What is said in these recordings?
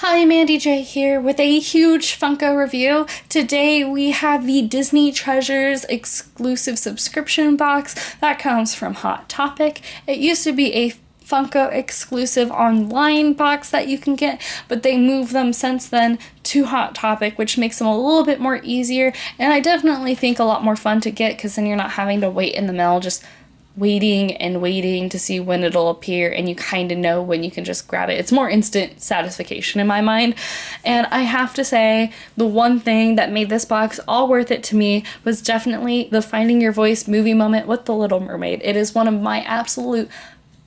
Hi, Mandy J here with a huge Funko review. Today we have the Disney Treasures exclusive subscription box that comes from Hot Topic. It used to be a Funko exclusive online box that you can get, but they moved them since then to Hot Topic, which makes them a little bit more easier, and I definitely think a lot more fun to get because then you're not having to wait in the mail, just waiting and waiting to see when it'll appear, and you kind of know when you can just grab it. It's more instant satisfaction in my mind. And I have to say, the one thing that made this box all worth it to me was definitely the Finding Your Voice movie moment with The Little Mermaid. It is one of my absolute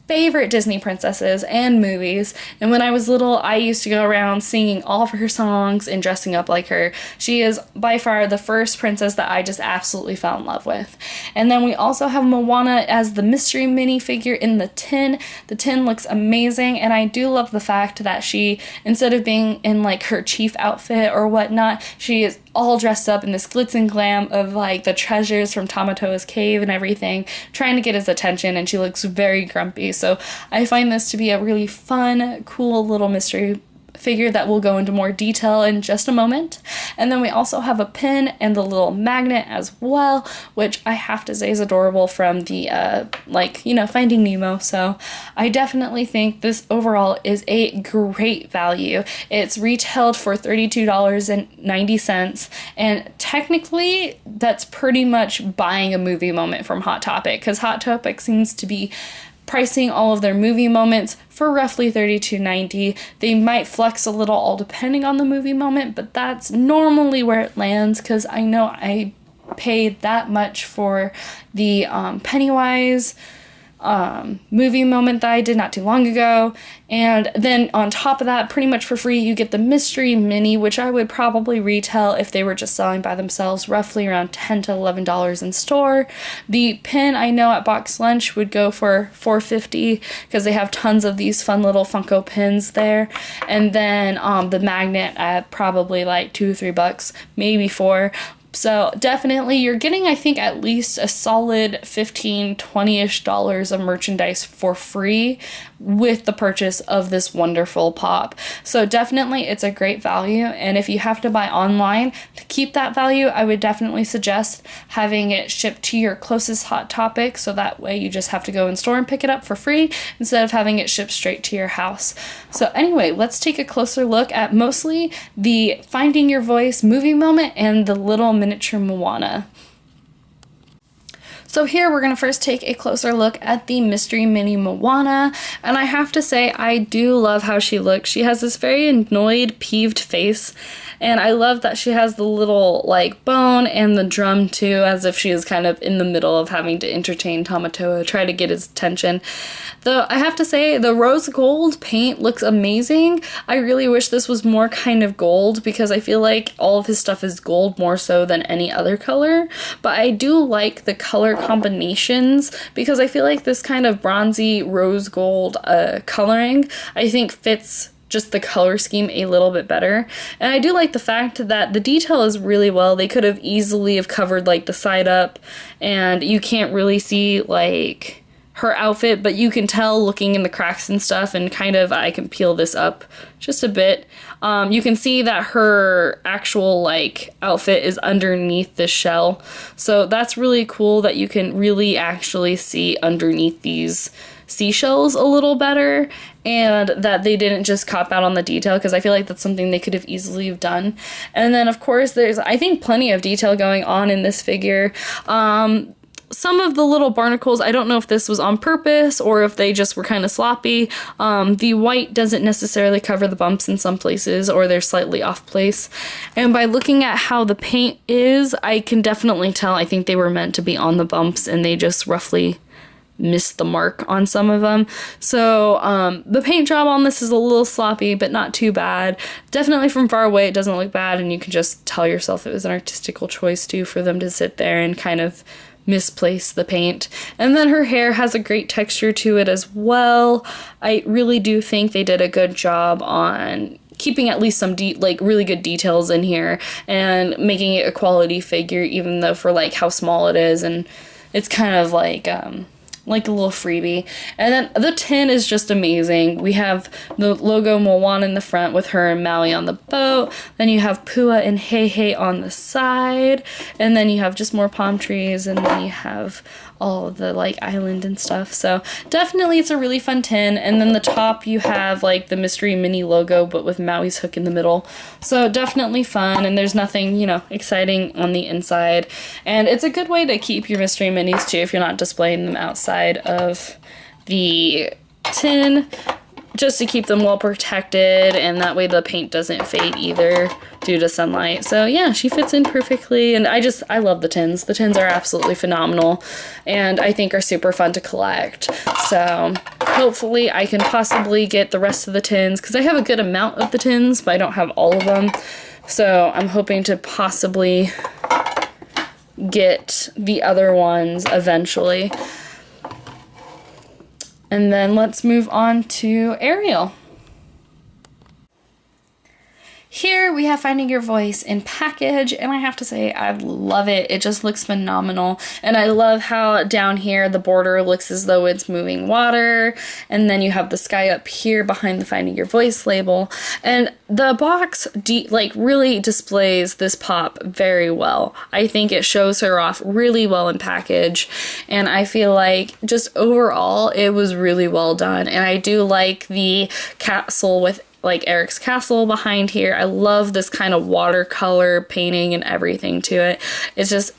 favorite Disney princesses and movies, and when I was little I used to go around singing all of her songs and dressing up like her. She is by far the first princess that I just absolutely fell in love with. And then we also have Moana as the mystery minifigure in the tin. The tin looks amazing, and I do love the fact that she, instead of being in like her chief outfit or whatnot, she is all dressed up in this glitz and glam of like the treasures from Tamatoa's cave and everything, trying to get his attention, and she looks very grumpy. So I find this to be a really fun, cool little mystery figure that we'll go into more detail in just a moment. And then we also have a pin and the little magnet as well, which I have to say is adorable from the Finding Nemo. So I definitely think this overall is a great value. It's retailed for $32.90, and technically that's pretty much buying a movie moment from Hot Topic, because Hot Topic seems to be pricing all of their movie moments for roughly $32.90. They might flex a little all depending on the movie moment, but that's normally where it lands, because I know I paid that much for the Pennywise movie moment that I did not too long ago. And then on top of that, pretty much for free, you get the mystery mini, which I would probably retail if they were just selling by themselves roughly around $10 to $11 in store. The pin I know at Box Lunch would go for $4.50 because they have tons of these fun little Funko pins there. And then the magnet at probably like $2 or $3, maybe $4. So definitely you're getting, I think, at least a solid $15, $20-ish of merchandise for free with the purchase of this wonderful pop. So definitely it's a great value, and if you have to buy online to keep that value, I would definitely suggest having it shipped to your closest Hot Topic, so that way you just have to go in store and pick it up for free instead of having it shipped straight to your house. So anyway, let's take a closer look at mostly the Finding Your Voice movie moment and the little miniature Moana. So here we're going to first take a closer look at the mystery mini Moana, and I have to say I do love how she looks. She has this very annoyed, peeved face, and I love that she has the little like bone and the drum too, as if she is kind of in the middle of having to entertain Tamatoa, try to get his attention. Though I have to say the rose gold paint looks amazing. I really wish this was more kind of gold, because I feel like all of his stuff is gold more so than any other color, but I do like the color combinations, because I feel like this kind of bronzy rose gold coloring I think fits just the color scheme a little bit better. And I do like the fact that the detail is really well. They could have easily have covered like the side up, and you can't really see like her outfit, but you can tell looking in the cracks and stuff, and kind of, I can peel this up just a bit. You can see that her actual like outfit is underneath the shell. So that's really cool that you can really actually see underneath these seashells a little better, and that they didn't just cop out on the detail, because I feel like that's something they could have easily have done. And then of course there's, I think, plenty of detail going on in this figure. Some of the little barnacles, I don't know if this was on purpose or if they just were kind of sloppy. The white doesn't necessarily cover the bumps in some places, or they're slightly off place. And by looking at how the paint is, I can definitely tell I think they were meant to be on the bumps, and they just roughly missed the mark on some of them. So the paint job on this is a little sloppy, but not too bad. Definitely from far away it doesn't look bad, and you can just tell yourself it was an artistical choice too for them to sit there and kind of misplace the paint. And then her hair has a great texture to it as well. I really do think they did a good job on keeping at least some really good details in here and making it a quality figure, even though for like how small it is, and it's kind of like like a little freebie. And then the tin is just amazing. We have the logo Moana in the front with her and Maui on the boat. Then you have Pua and Hei on the side. And then you have just more palm trees, and then you have all of the like island and stuff. So definitely it's a really fun tin. And then the top you have like the Mystery Mini logo, but with Maui's hook in the middle. So definitely fun, and there's nothing, you know, exciting on the inside. And it's a good way to keep your Mystery Minis too if you're not displaying them outside of the tin, just to keep them well protected, and that way the paint doesn't fade either due to sunlight. So yeah, she fits in perfectly, and I love the tins. The tins are absolutely phenomenal, and I think are super fun to collect. So hopefully I can possibly get the rest of the tins, because I have a good amount of the tins, but I don't have all of them. So I'm hoping to possibly get the other ones eventually. And then let's move on to Ariel. Here we have Finding Your Voice in package, and I have to say I love it. It just looks phenomenal, and I love how down here the border looks as though it's moving water, and then you have the sky up here behind the Finding Your Voice label, and the box really displays this pop very well. I think it shows her off really well in package, and I feel like just overall it was really well done. And I do like the castle with like Eric's castle behind here. I love this kind of watercolor painting and everything to it. It's just,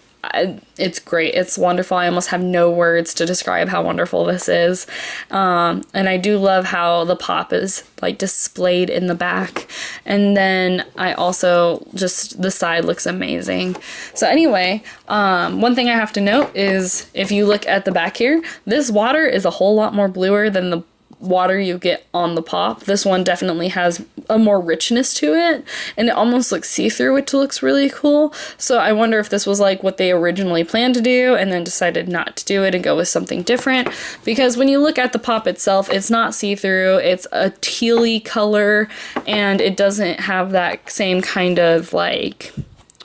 it's great. It's wonderful. I almost have no words to describe how wonderful this is. And I do love how the pop is like displayed in the back. And then I also just, the side looks amazing. So anyway, one thing I have to note is if you look at the back here, this water is a whole lot more bluer than the water you get on the pop. This one definitely has a more richness to it, and it almost looks see-through, which looks really cool. So I wonder if this was like what they originally planned to do and then decided not to do it and go with something different, because when you look at the pop itself, it's not see-through. It's a tealy color, and it doesn't have that same kind of like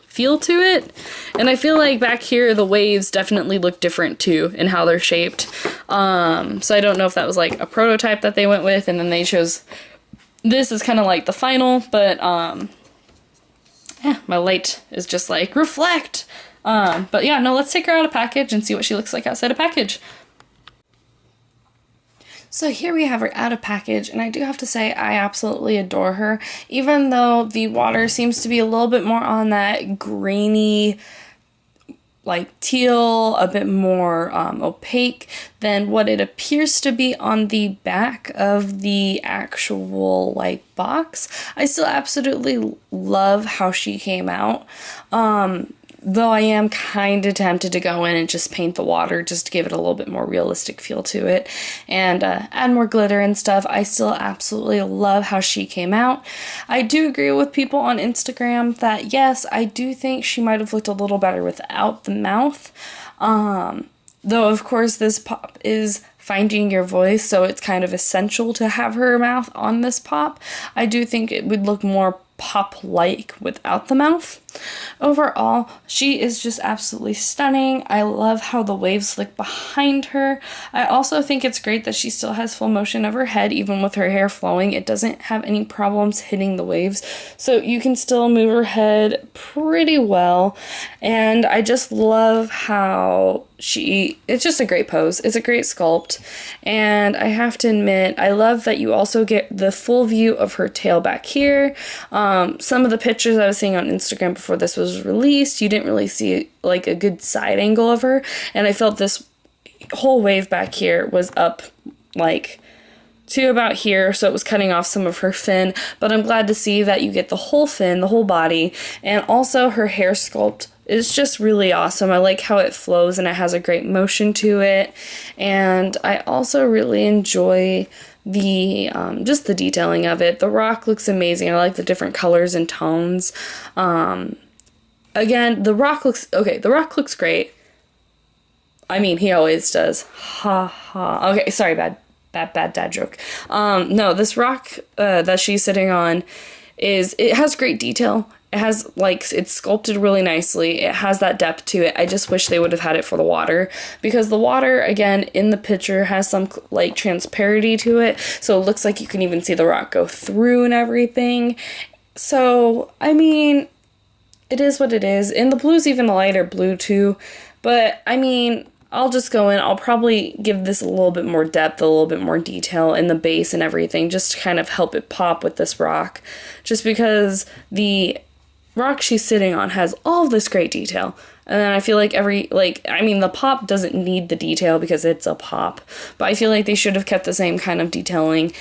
feel to it. And I feel like back here the waves definitely look different too in how they're shaped. So I don't know if that was like a prototype that they went with and then they chose this is kind of like the final, but yeah, my light is just like reflect. But yeah, no, let's take her out of package and see what she looks like outside of package. So here we have her out of package, and I do have to say I absolutely adore her, even though the water seems to be a little bit more on that grainy, like teal, a bit more opaque than what it appears to be on the back of the actual like box. I still absolutely love how she came out. Though I am kind of tempted to go in and just paint the water just to give it a little bit more realistic feel to it and add more glitter and stuff. I still absolutely love how she came out. I do agree with people on Instagram that yes, I do think she might have looked a little better without the mouth. Though of course this pop is Finding Your Voice, so it's kind of essential to have her mouth on this pop. I do think it would look more pop-like without the mouth. Overall, she is just absolutely stunning. I love how the waves slick behind her. I also think it's great that she still has full motion of her head, even with her hair flowing. It doesn't have any problems hitting the waves, so you can still move her head pretty well. And I just love how it's just a great pose. It's a great sculpt, and I have to admit, I love that you also get the full view of her tail back here. Some of the pictures I was seeing on Instagram before this was released, you didn't really see like a good side angle of her, and I felt this whole wave back here was up like to about here, so it was cutting off some of her fin, but I'm glad to see that you get the whole fin, the whole body, and also her hair sculpt is just really awesome. I like how it flows and it has a great motion to it, and I also really enjoy the just the detailing of it. The rock looks amazing. I like the different colors and tones. Again, the rock looks great. I mean, he always does. Ha ha. Okay, sorry, bad dad joke. No, this rock that she's sitting on it has great detail. It has, like, it's sculpted really nicely. It has that depth to it. I just wish they would have had it for the water, because the water, again, in the picture has some, like, transparency to it, so it looks like you can even see the rock go through and everything. So, I mean, it is what it is. And the blue's even a lighter blue, too. But, I mean, I'll just go in. I'll probably give this a little bit more depth, a little bit more detail in the base and everything, just to kind of help it pop with this rock. Just because the rock she's sitting on has all this great detail. And then I feel like the pop doesn't need the detail because it's a pop. But I feel like they should have kept the same kind of detailing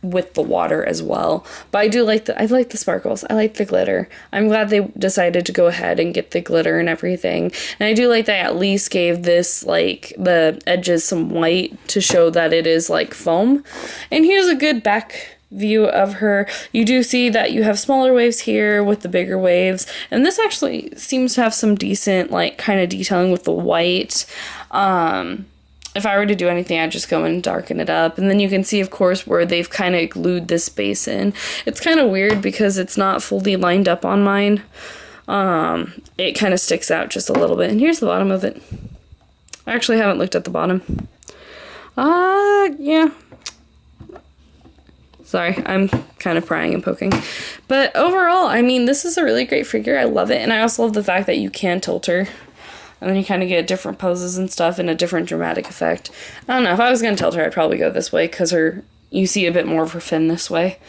with the water as well. But I like the sparkles. I like the glitter. I'm glad they decided to go ahead and get the glitter and everything. And I do like they at least gave this, like, the edges some white to show that it is, like, foam. And here's a good back view of her. You do see that you have smaller waves here with the bigger waves, and this actually seems to have some decent, like, kind of detailing with the white. If I were to do anything, I'd just go and darken it up, and then you can see, of course, where they've kind of glued this base in. It's kind of weird because it's not fully lined up on mine. It kind of sticks out just a little bit, and here's the bottom of it. I actually haven't looked at the bottom. Yeah. Sorry, I'm kind of prying and poking. But overall, I mean, this is a really great figure. I love it. And I also love the fact that you can tilt her. And then you kind of get different poses and stuff and a different dramatic effect. I don't know. If I was going to tilt her, I'd probably go this way because you see a bit more of her fin this way.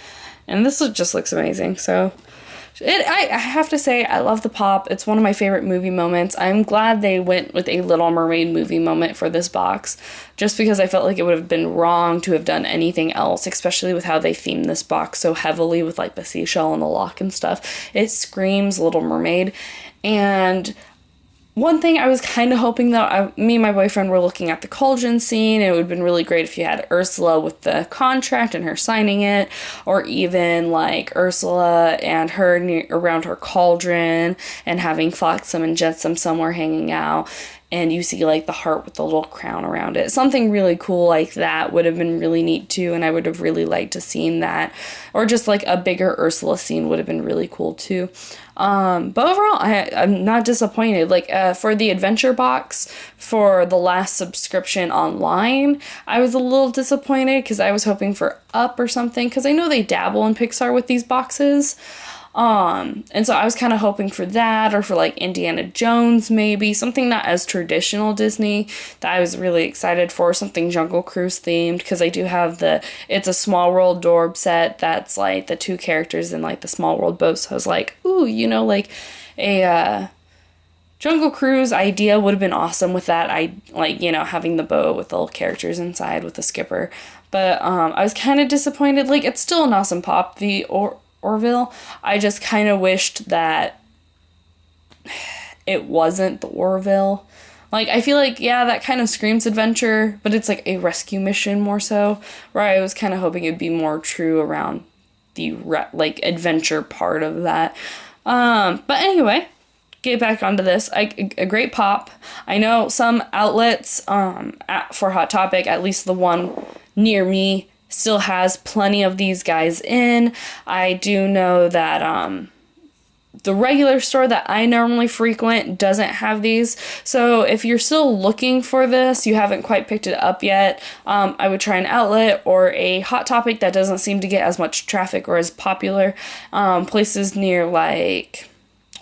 And this just looks amazing. So I have to say, I love the pop. It's one of my favorite movie moments. I'm glad they went with a Little Mermaid movie moment for this box, just because I felt like it would have been wrong to have done anything else, especially with how they themed this box so heavily with, like, the seashell and the lock and stuff. It screams Little Mermaid. And one thing I was kind of hoping, though, me and my boyfriend were looking at the cauldron scene, and it would have been really great if you had Ursula with the contract and her signing it, or even, like, Ursula and her around her cauldron, and having Flotsam and Jetsam somewhere hanging out, and you see, like, the heart with the little crown around it. Something really cool like that would have been really neat, too, and I would have really liked to seen that. Or just, like, a bigger Ursula scene would have been really cool, too. But overall, I'm not disappointed. Like, for the adventure box, for the last subscription online, I was a little disappointed because I was hoping for Up or something, because I know they dabble in Pixar with these boxes. And so I was kind of hoping for that, or for, like, Indiana Jones, maybe something not as traditional Disney that I was really excited for, something Jungle Cruise themed, because I do have it's a Small World Dorb set that's, like, the two characters in, like, the Small World boat, so I was like, ooh, like, a Jungle Cruise idea would have been awesome with that, having the boat with the little characters inside with the skipper. But I was kind of disappointed. Like, it's still an awesome pop, the Orville. I just kind of wished that it wasn't the Orville. Like, I feel like, yeah, that kind of screams adventure, but it's like a rescue mission more so, where I was kind of hoping it'd be more true around the, adventure part of that. But anyway, get back onto this. A great pop. I know some outlets for Hot Topic, at least the one near me, still has plenty of these guys in. I do know that the regular store that I normally frequent doesn't have these. So if you're still looking for this, you haven't quite picked it up yet, I would try an outlet or a Hot Topic that doesn't seem to get as much traffic or as popular. Places near, like,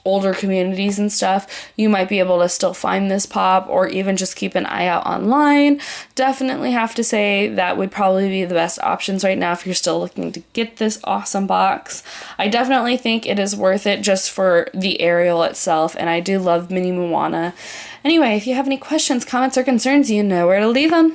older communities and stuff, you might be able to still find this pop, or even just keep an eye out online. Definitely have to say that would probably be the best options right now if you're still looking to get this awesome box. I definitely think it is worth it just for the Ariel itself, and I do love Mini Moana. Anyway, if you have any questions, comments, or concerns, you know where to leave them.